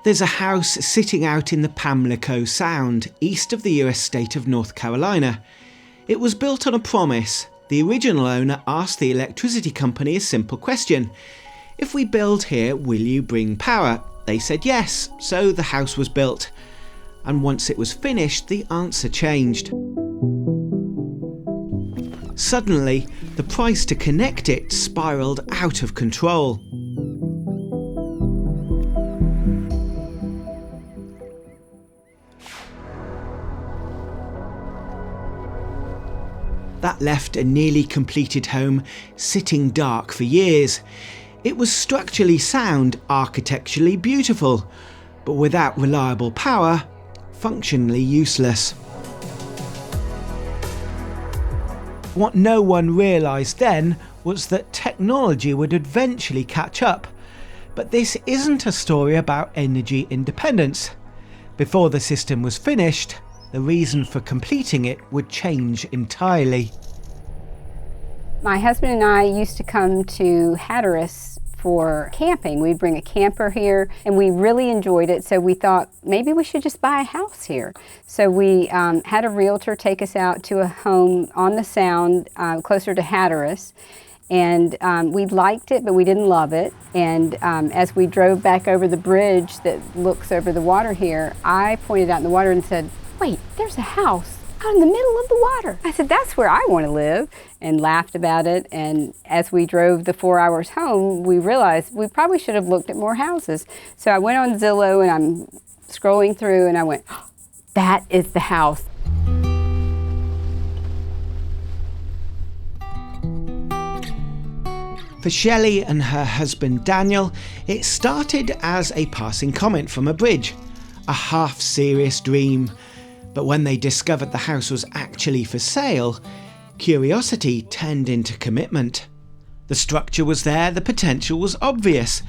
There's a house sitting out in the Pamlico Sound, east of the US state of North Carolina. It was built on a promise. The original owner asked the electricity company a simple question. If we build here, will you bring power? They said yes, so the house was built. And once it was finished, the answer changed. Suddenly, the price to connect it spiralled out of control. That left a nearly completed home sitting dark for years. It was structurally sound, architecturally beautiful, but without reliable power, functionally useless. What no one realised then was that technology would eventually catch up. But this isn't a story about energy independence. Before the system was finished, the reason for completing it would change entirely. My husband and I used to come to Hatteras for camping. We'd bring a camper here and we really enjoyed it, so we thought maybe we should just buy a house here. So we had a realtor take us out to a home on the Sound closer to Hatteras, and we liked it but we didn't love it. And as we drove back over the bridge that looks over the water here, I pointed out in the water and said, "Wait, there's a house out in the middle of the water." I said, "That's where I want to live," and laughed about it. And as we drove the 4 hours home, we realized we probably should have looked at more houses. So I went on Zillow and I'm scrolling through and I went, "Oh, that is the house." For Shelli and her husband Daniel, it started as a passing comment from a bridge, a half-serious dream. But when they discovered the house was actually for sale, curiosity turned into commitment. The structure was there, the potential was obvious.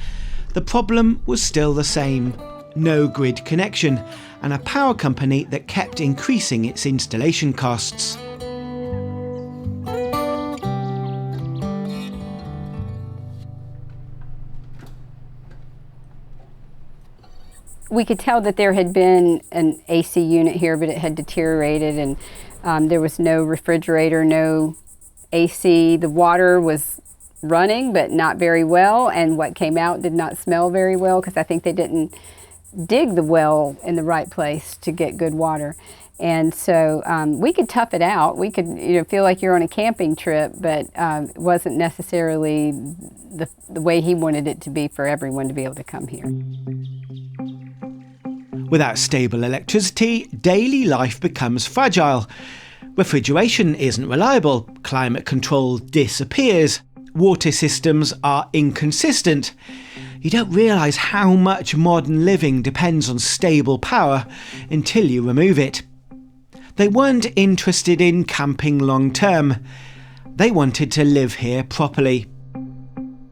The problem was still the same: no grid connection and a power company that kept increasing its installation costs. We could tell that there had been an AC unit here, but it had deteriorated, and there was no refrigerator, no AC. The water was running, but not very well, and what came out did not smell very well because I think they didn't dig the well in the right place to get good water. And so we could tough it out. We could, feel like you're on a camping trip, but it wasn't necessarily the way he wanted it to be for everyone to be able to come here. Without stable electricity, daily life becomes fragile. Refrigeration isn't reliable, climate control disappears, water systems are inconsistent. You don't realise how much modern living depends on stable power until you remove it. They weren't interested in camping long term. They wanted to live here properly.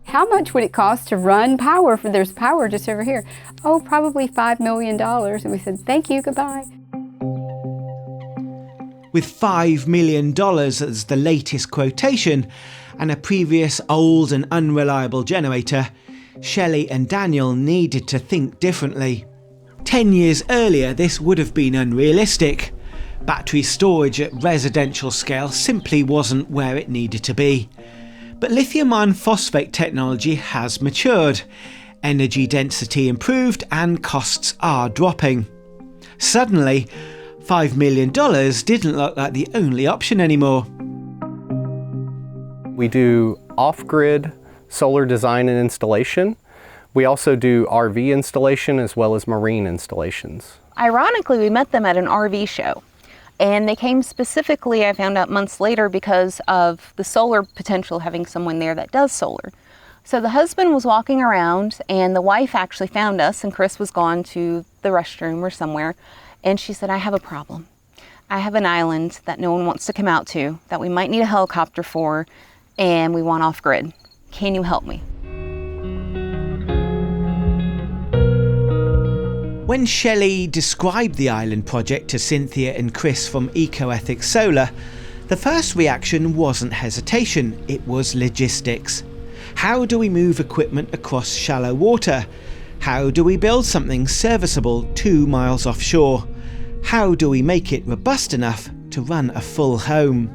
How much would it cost to run power? There's power just over here. Oh, probably $5 million. And we said, "Thank you, goodbye." With $5 million as the latest quotation and a previous old and unreliable generator, Shelli and Daniel needed to think differently. 10 years earlier, this would have been unrealistic. Battery storage at residential scale simply wasn't where it needed to be. But lithium iron phosphate technology has matured, energy density improved, and costs are dropping. Suddenly, $5 million didn't look like the only option anymore. We do off-grid solar design and installation. We also do RV installation as well as marine installations. Ironically, we met them at an RV show. And they came specifically, I found out months later, because of the solar potential, having someone there that does solar. So the husband was walking around and the wife actually found us, and Chris was gone to the restroom or somewhere. And she said, "I have a problem. I have an island that no one wants to come out to, that we might need a helicopter for, and we want off-grid. Can you help me?" When Shelli described the island project to Cynthia and Chris from EcoEthics Solar, the first reaction wasn't hesitation, it was logistics. How do we move equipment across shallow water? How do we build something serviceable 2 miles offshore? How do we make it robust enough to run a full home?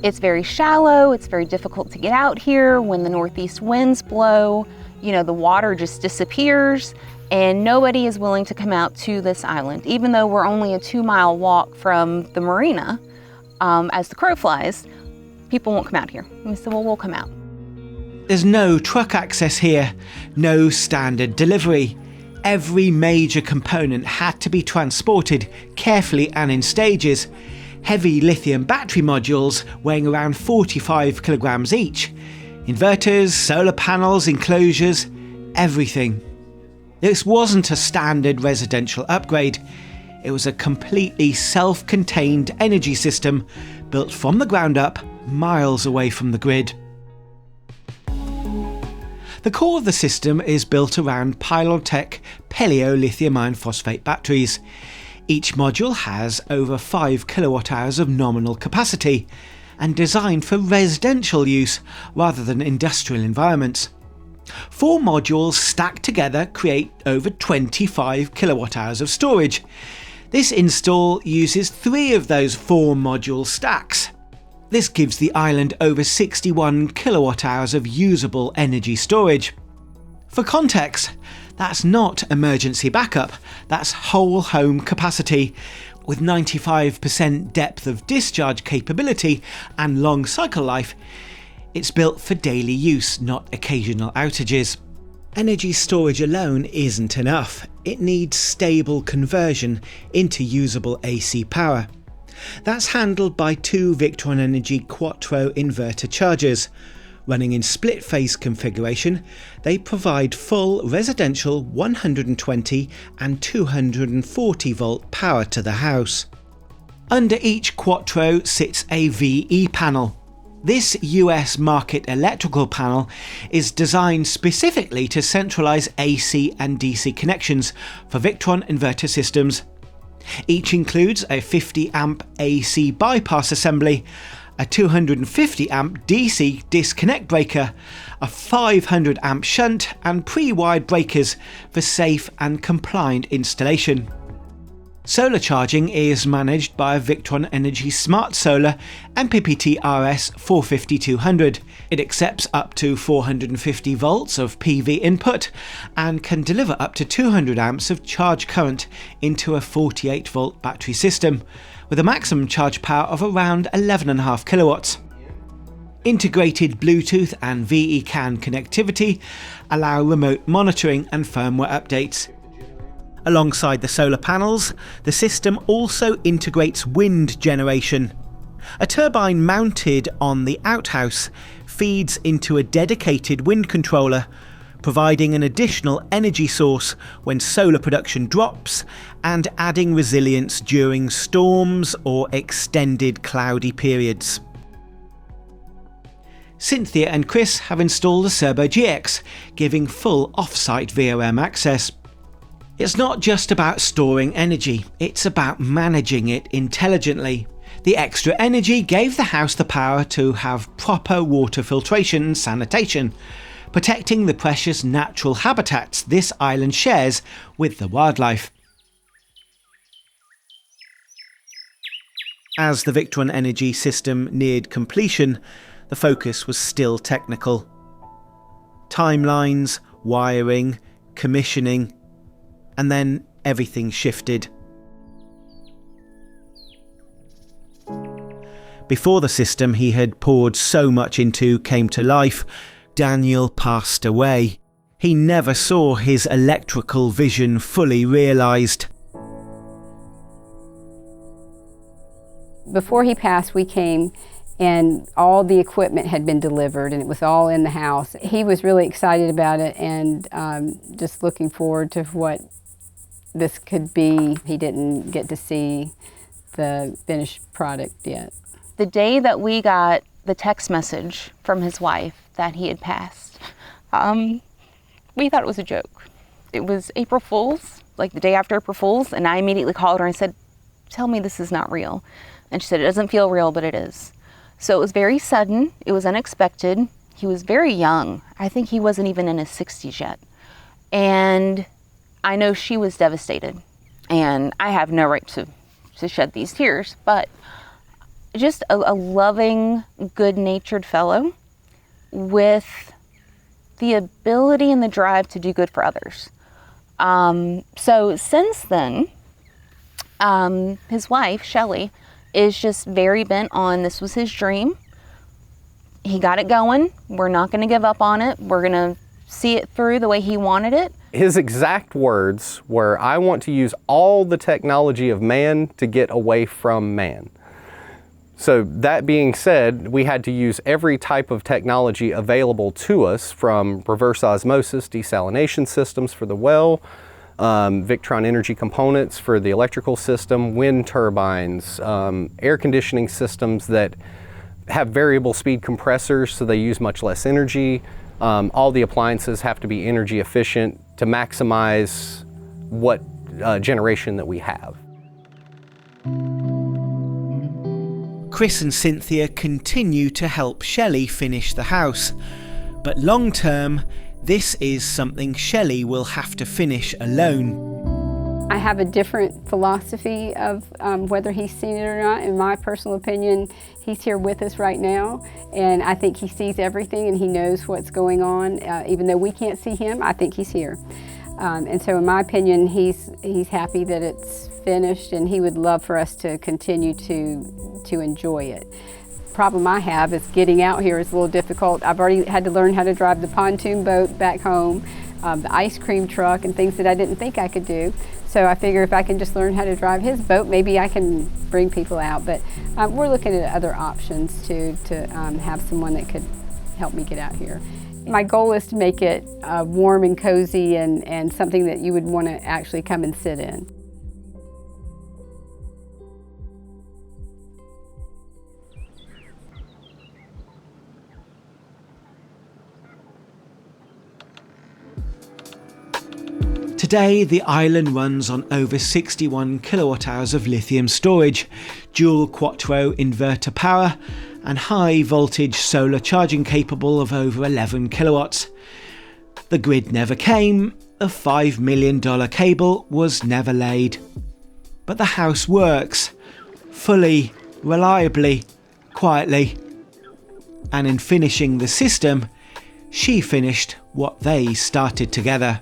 It's very shallow, it's very difficult to get out here. When the northeast winds blow, the water just disappears, and nobody is willing to come out to this island. Even though we're only a 2-mile walk from the marina, as the crow flies, people won't come out here. And we said, well, we'll come out. There's no truck access here, no standard delivery. Every major component had to be transported carefully and in stages. Heavy lithium battery modules weighing around 45 kilograms each. Inverters, solar panels, enclosures, everything. This wasn't a standard residential upgrade. It was a completely self-contained energy system built from the ground up, miles away from the grid. The core of the system is built around Pylon-Tech Pelio lithium iron phosphate batteries. Each module has over 5 kilowatt hours of nominal capacity and designed for residential use rather than industrial environments. 4 modules stacked together create over 25 kilowatt hours of storage. This install uses 3 of those 4 module stacks. This gives the island over 61 kilowatt hours of usable energy storage. For context, that's not emergency backup, that's whole home capacity. With 95% depth of discharge capability and long cycle life, it's built for daily use, not occasional outages. Energy storage alone isn't enough. It needs stable conversion into usable AC power. That's handled by 2 Victron Energy Quattro inverter chargers. Running in split-phase configuration, they provide full residential 120 and 240 volt power to the house. Under each Quattro sits a VE panel. This US market electrical panel is designed specifically to centralize AC and DC connections for Victron inverter systems. Each includes a 50 amp AC bypass assembly, a 250 amp DC disconnect breaker, a 500 amp shunt and pre-wired breakers for safe and compliant installation. Solar charging is managed by a Victron Energy Smart Solar MPPT RS 450-200. It accepts up to 450 volts of PV input and can deliver up to 200 amps of charge current into a 48 volt battery system, with a maximum charge power of around 11.5 kilowatts. Integrated Bluetooth and VE CAN connectivity allow remote monitoring and firmware updates. Alongside the solar panels, the system also integrates wind generation. A turbine mounted on the outhouse feeds into a dedicated wind controller, providing an additional energy source when solar production drops and adding resilience during storms or extended cloudy periods. Cynthia and Chris have installed the Serbo GX, giving full off-site VRM access. It's not just about storing energy, it's about managing it intelligently. The extra energy gave the house the power to have proper water filtration and sanitation, protecting the precious natural habitats this island shares with the wildlife. As the Victron Energy system neared completion, the focus was still technical. Timelines, wiring, commissioning, and then everything shifted. Before the system he had poured so much into came to life, Daniel passed away. He never saw his electrical vision fully realised. Before he passed, we came and all the equipment had been delivered and it was all in the house. He was really excited about it and just looking forward to what this could be. He didn't get to see the finished product yet. The day that we got the text message from his wife that he had passed, we thought it was a joke. It was April Fool's, like the day after April Fool's, and I immediately called her and said, "Tell me this is not real." And she said, "It doesn't feel real, but it is." So it was very sudden, it was unexpected. He was very young. I think he wasn't even in his 60s yet. And I know she was devastated, and I have no right to shed these tears, but just a loving, good-natured fellow with the ability and the drive to do good for others. So since then, his wife, Shelli, is just very bent on, this was his dream. He got it going. We're not going to give up on it. We're going to see it through the way he wanted it. His exact words were, "I want to use all the technology of man to get away from man." So that being said, we had to use every type of technology available to us, from reverse osmosis, desalination systems for the well, Victron energy components for the electrical system, wind turbines, air conditioning systems that have variable speed compressors so they use much less energy. All the appliances have to be energy efficient to maximize what generation that we have. Chris and Cynthia continue to help Shelli finish the house, but long term, this is something Shelli will have to finish alone. I have a different philosophy of whether he's seen it or not. In my personal opinion, he's here with us right now, and I think he sees everything and he knows what's going on. Even though we can't see him, I think he's here. And so in my opinion, he's happy that it's finished, and he would love for us to continue to enjoy it. Problem I have is getting out here is a little difficult. I've already had to learn how to drive the pontoon boat back home, the ice cream truck, and things that I didn't think I could do. So I figure if I can just learn how to drive his boat, maybe I can bring people out. But we're looking at other options to have someone that could help me get out here. My goal is to make it warm and cozy and something that you would want to actually come and sit in. Today, the island runs on over 61 kilowatt hours of lithium storage, dual quattro inverter power, and high voltage solar charging capable of over 11 kilowatts. The grid never came, a $5 million cable was never laid. But the house works, fully, reliably, quietly. And in finishing the system, she finished what they started together.